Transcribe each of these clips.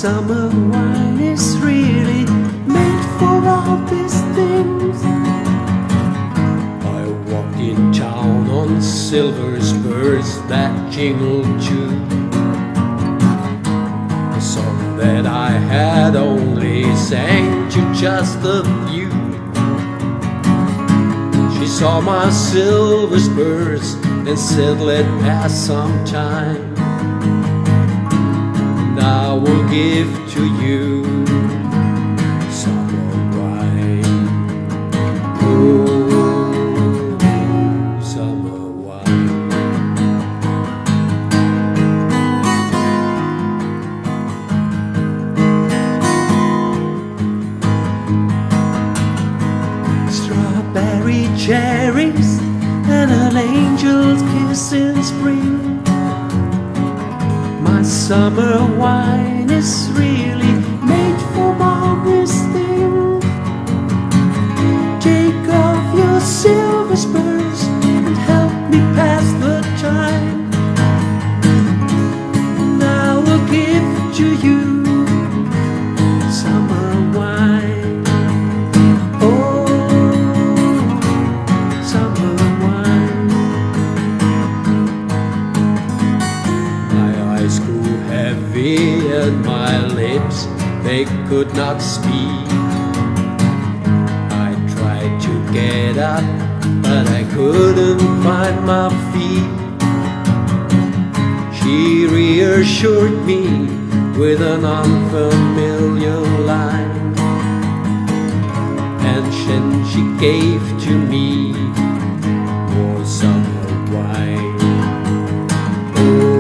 summer wine is really made for all these things. I walked in town on silver spurs that jingled too. A song that I had only sang to just a few. She saw my silver spurs and said, let pass some time, and I will give to you summer wine. Oh, summer wine. Strawberry cherries and an angel's kiss in spring. My summer wine is really made for all these things. Take off your silver spurs and help me pass the time, and I will give to you summer wine. Oh, summer wine. My eyes grew heavy and my lips, they could not speak. I tried to get up, but I couldn't find my feet. She reassured me with an unfamiliar line, and then she gave to me more summer wine. Oh,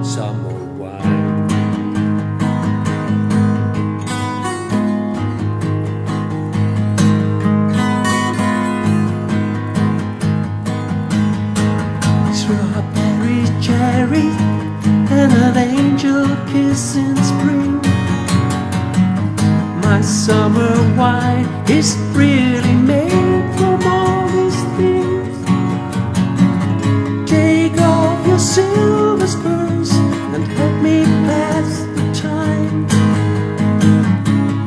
summer wine. Strawberry cherries and an angel kiss in spring. My summer wine is really made from all these things. Take off your silver spurs and help me pass the time,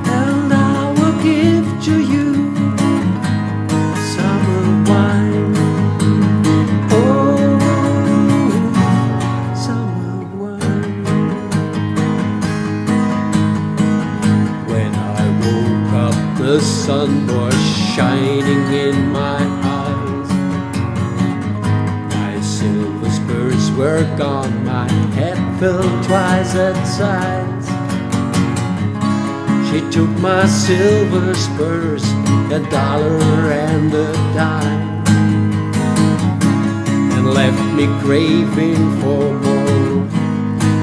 and I will give to you summer wine. Oh, summer wine. When I woke up, the sun was shining in my eyes. My silver spurs were gone, my head felt twice that size. She took my silver spurs, $1 and a dime, and left me craving for more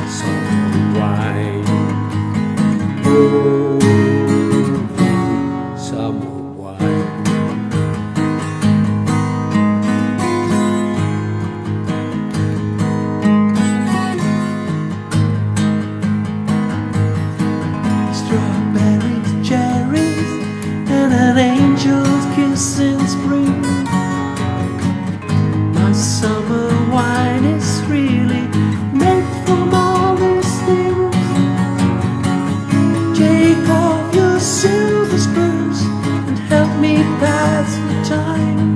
summer wine. Oh, summer wine. Strawberries, cherries, and an angel's kiss in spring. My summer wine is really made from all these things. Take off your silver spurs and help me pass the time,